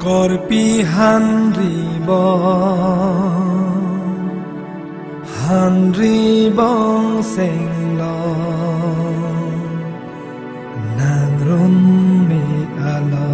Korpi hanribong sing lo nang rum mi alo.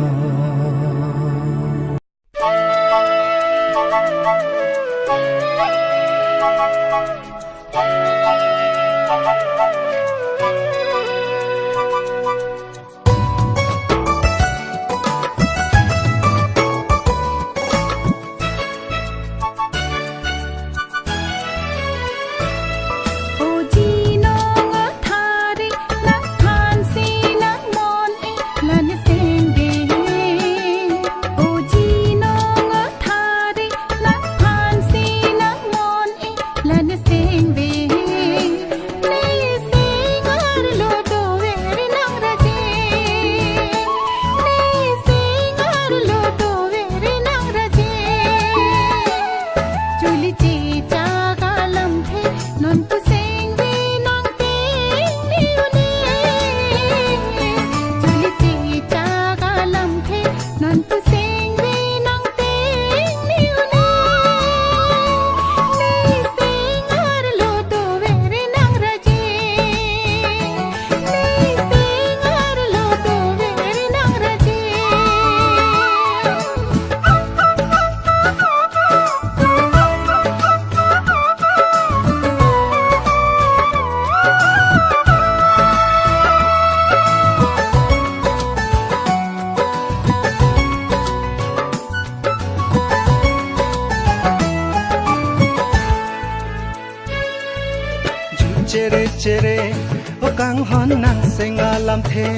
Chere chere o kang hon nang sengalam the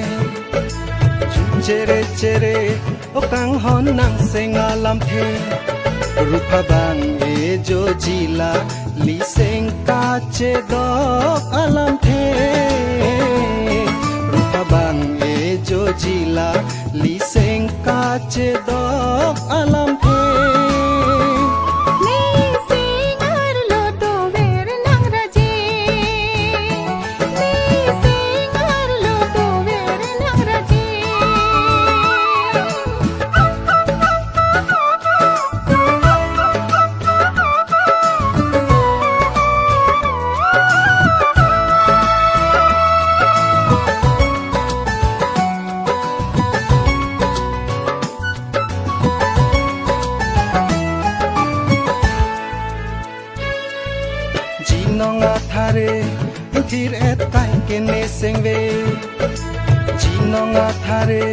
Chere chere o kang hon nang sengalam the Rupa bang e jo jila li seng ka che do alam the Rupa bang e jo jila li seng ka che do alam the Jinonga thare intir et kai kene sengve Jinonga thare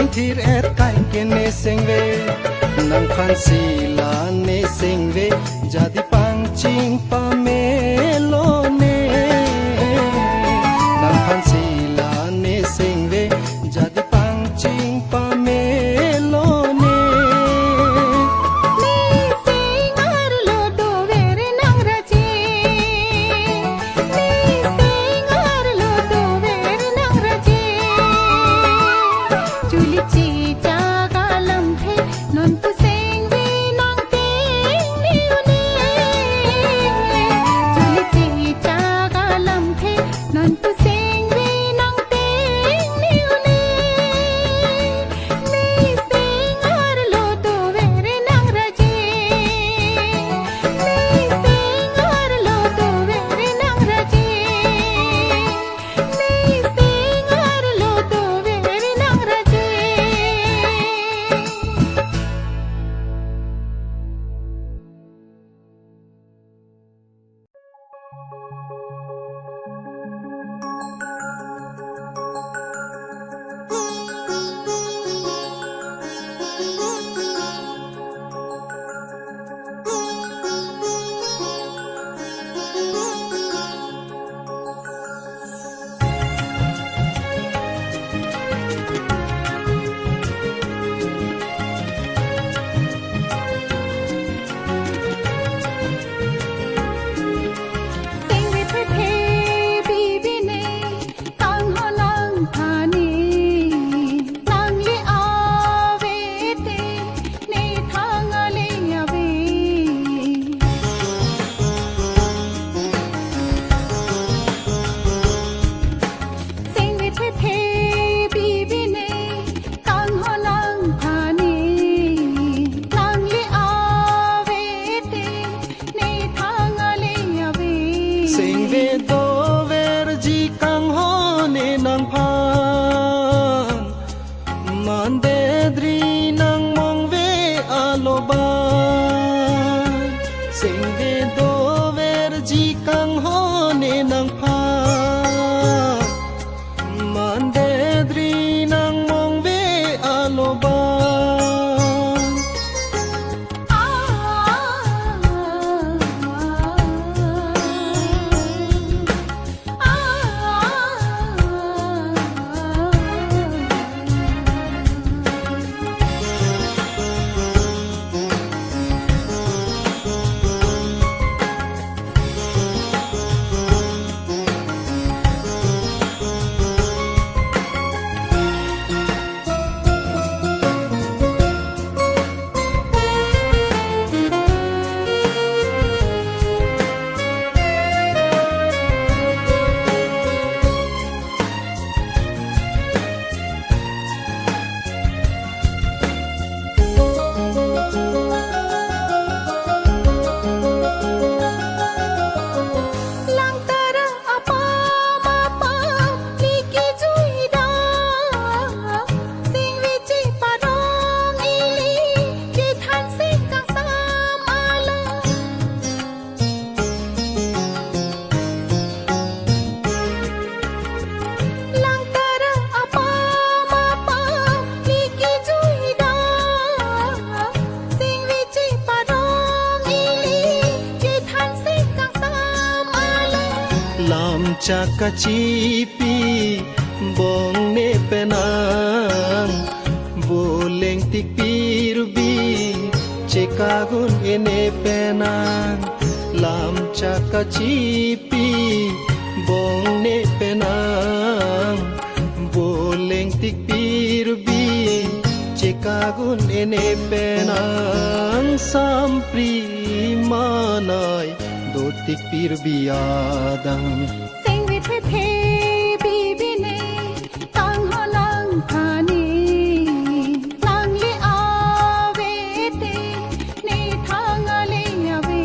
intir et kai kene sengve Nang fansi la ne sengve jadi pancing pamelo ne Nang fansi la ne sengve jadi pancing pamelo ne Chuli cakacipi bong ne penang boleng tik pirbi cekagun ene penang lam cakacipi bong ne penang boleng tik pirbi cekagun ene penang sampri manai dotik pirbi adang Sing with the baby ne tang ho lang thani lang li ave te ne thang le ave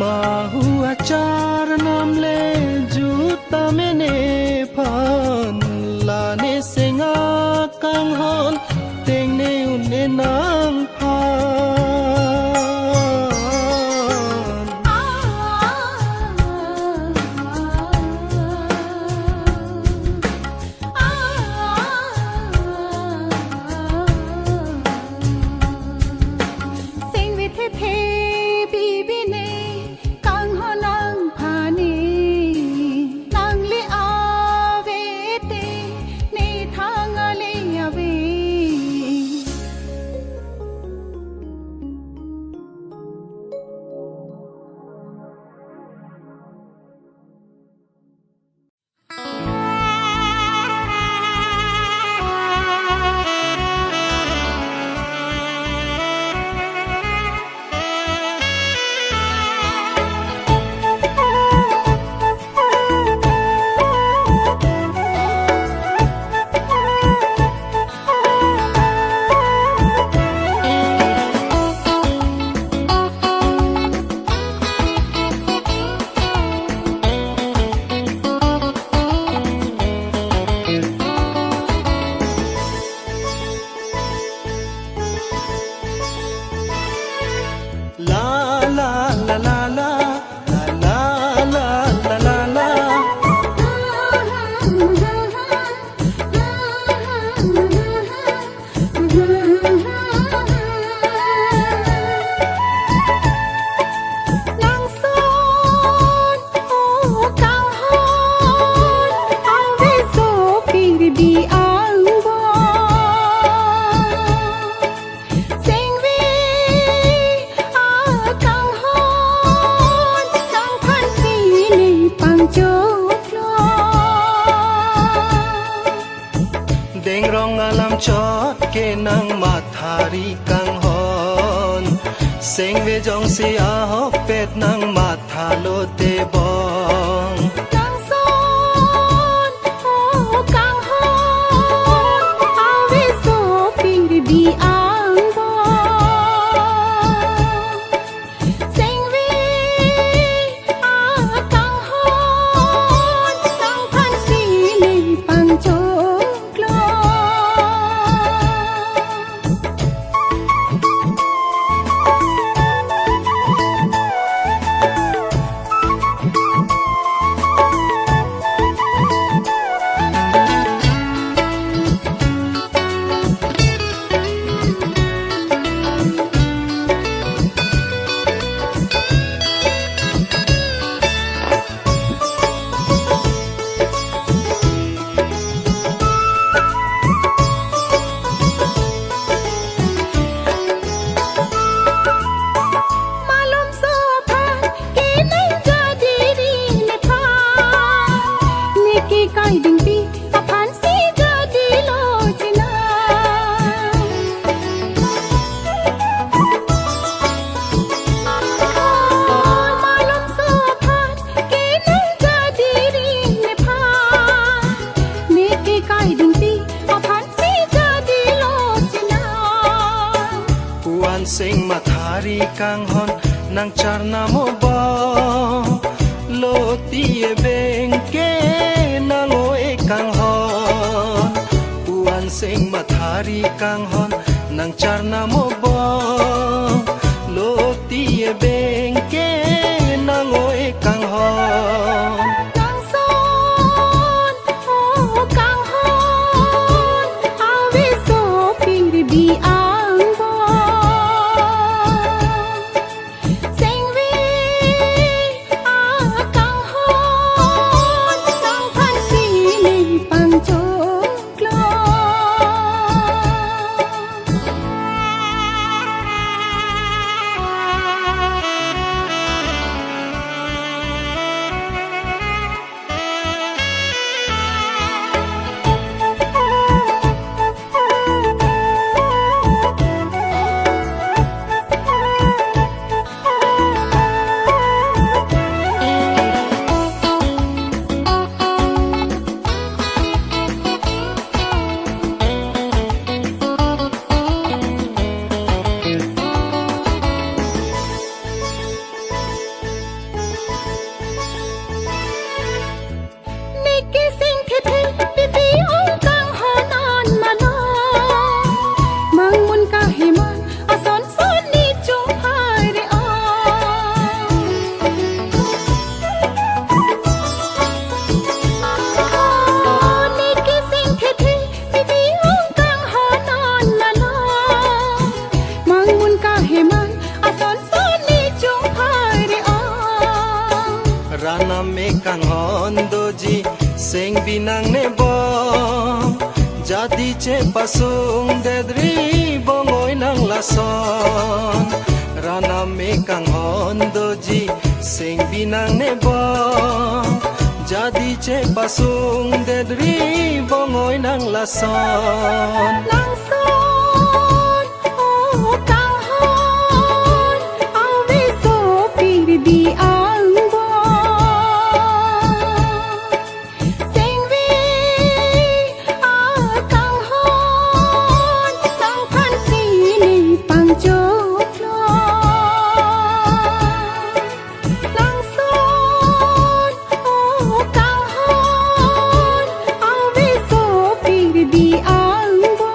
mahu acar namle juta mene phan la ne senga kang hon teng ne une nang phan Sing with the baby ne kang ho lang phani lang li ave te ne thang le ave la la la la la la la la la la Nang son o kang hon ave so pir bi ang bo Sing vi a kang hon nang phan si ni pang chok lo deng rong alam chot ke nang mathari kang hon seng ve jong si a hok pet nang mathalo te bong Nang son o kang hon ave so pir bi ang bo Sing vi a kang hon nang phan si ni pang chok lo hon nang charna mo ba lo tie beng ke nang oe kang hon puan sing mathari kang hon nang charna mo ba lo tie beng ke nang oe kang hon nang son o kang hon awe so pir bi ang bo sing vi a kang hon nang phan si nei pang cho klo Niki sing the the pi ong kang hanan mano mang mun ka himan ason son ni chung hai re a Niki sing the the pi ong kang hanan mano mang mun ka himan ason son ni chung hai re a rana me kang hon doji seng binang ne bo jadi che pasung dedri bongoi nang lason rana me kang hon doji seng binang ne bo jadi che pasung dedri bongoi nang lason nang son o kang hon awe so pir bi ang bo sing vi a kang hon nang phan si nei pang cho klo nang son o kang hon awe so pir bi ang bo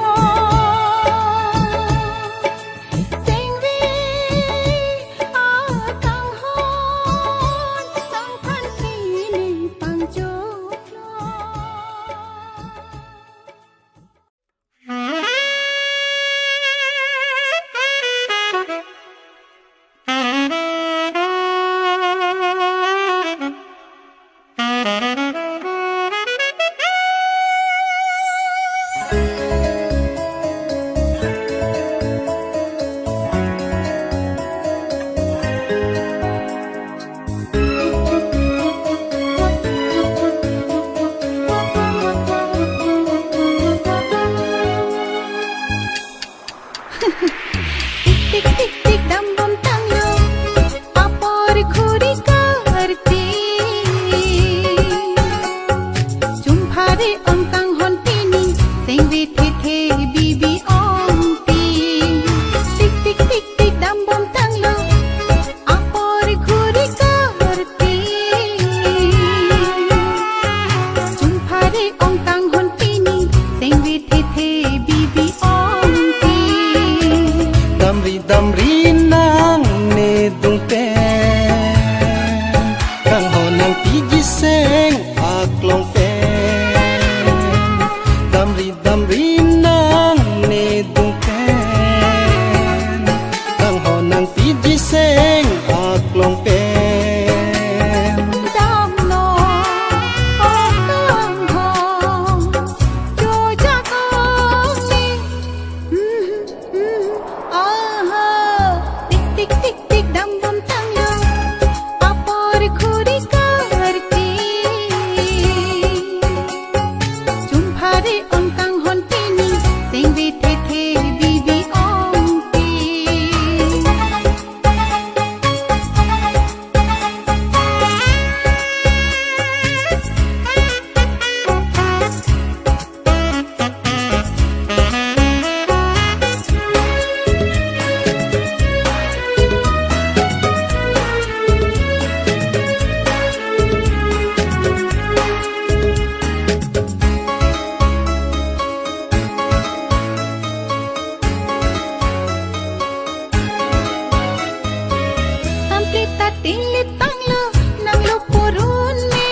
Tatilit tanglo nang lupurun me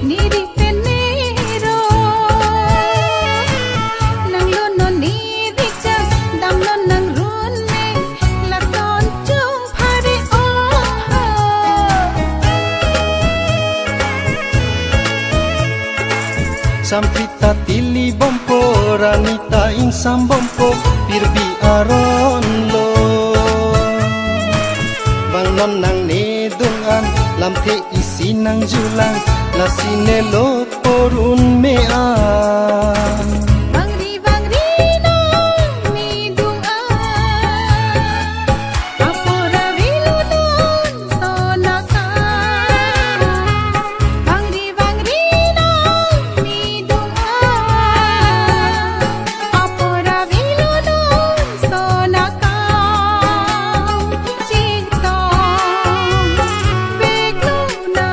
niri penero nang lono niri chang damno nang run me laton chung phare o Samprita tili bompo ranita insam bompo pirbi aron lo Bang non nang ne dungan lam the isi nang julang la sine lo porun me an Bangri bangri nang midung apora viludon sonaka Bangri bangri nang midung apora viludon sonaka Cita begluna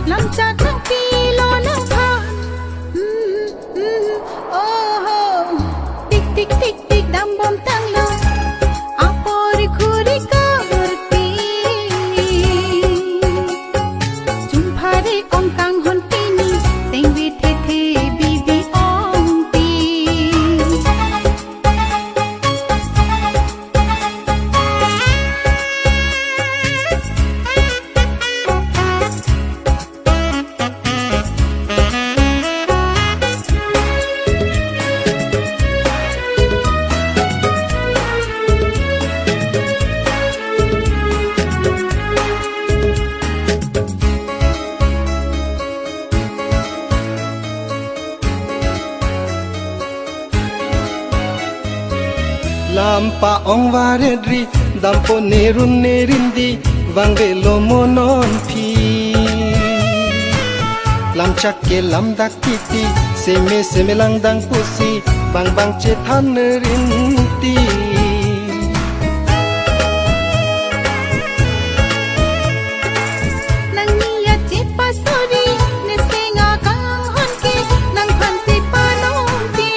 lamcat nang pilo nang phan Oh, tik tik tik tik dam bom tang lo, apor khuri karti. Jumphare ong kang hon tini, teng vi the the bibi ong ti. Lampa ong varedri dampo nerun nerindi vangvelo monon phi Lam chakke lam dakiti seme lang dang pusi bang bang che than rinti Nang niya cepa sori, nesenga kang hon ke, nang phan si panong ti.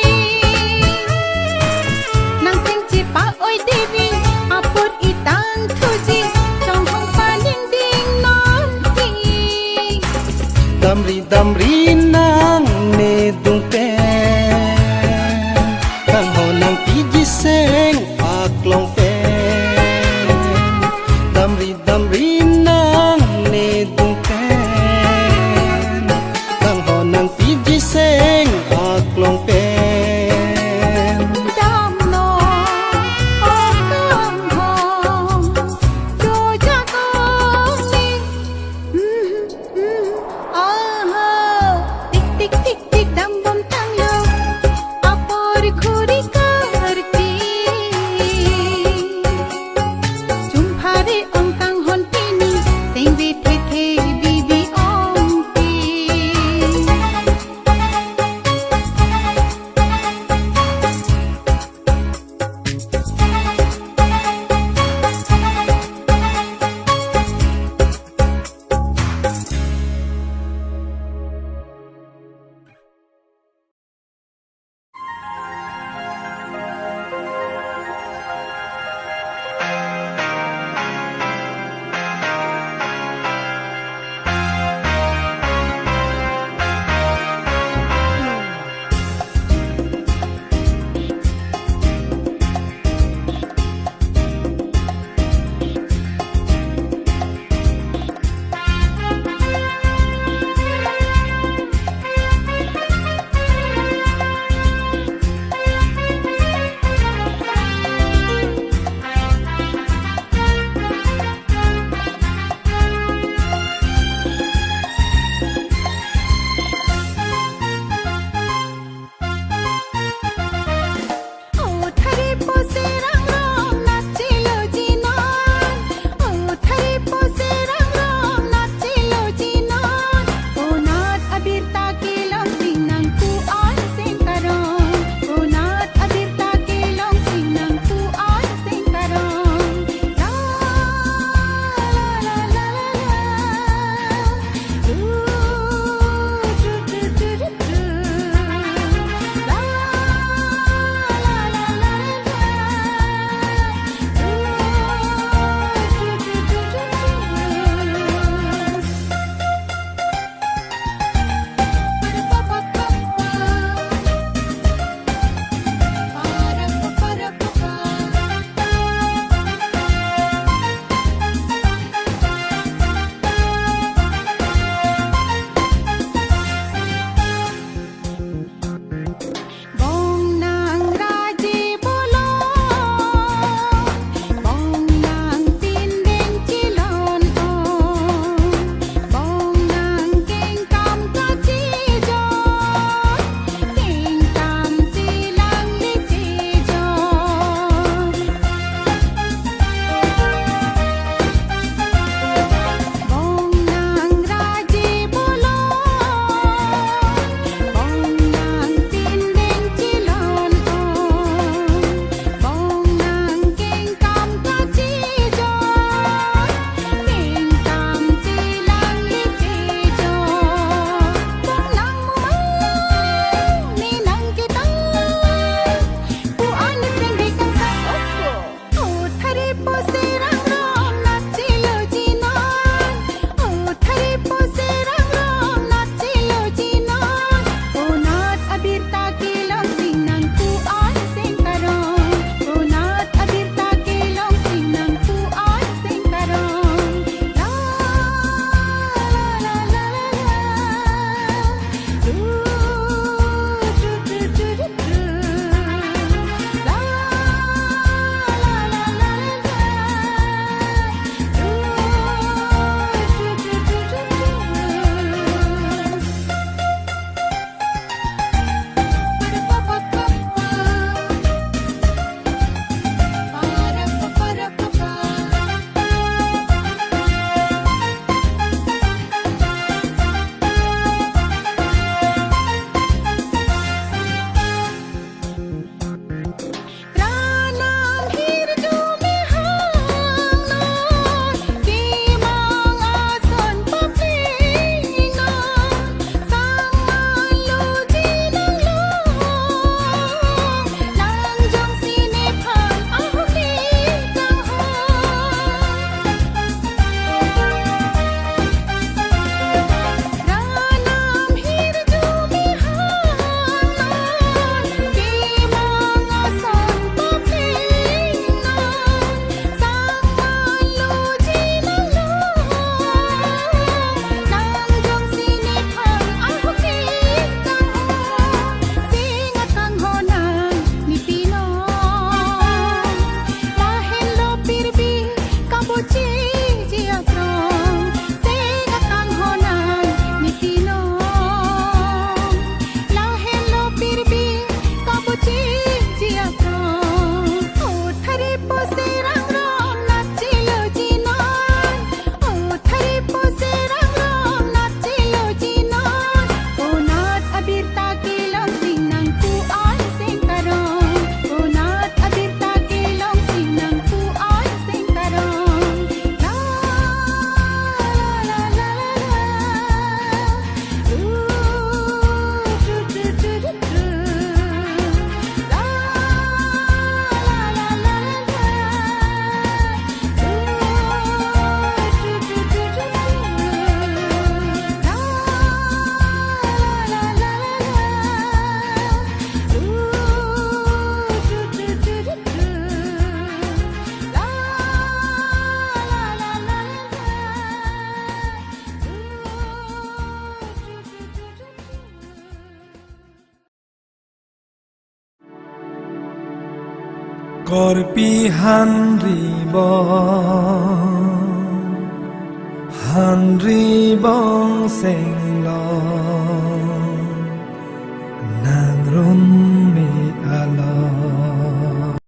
Nang sing cepa oi devi, apot itang thuji, trong hong paling ding non ti. damri nang ne dung pe kang ho nang piji seng aklong pe damri nang ne dung pe kang ho nang piji seng aklong pe Dam no, oh kang hong, jo ja kong ni. Tik tik tik tik dam bom tang lo, apor khuri karti. Jumphare ong kang hon ti Korpi Hanri bong seng lo nang run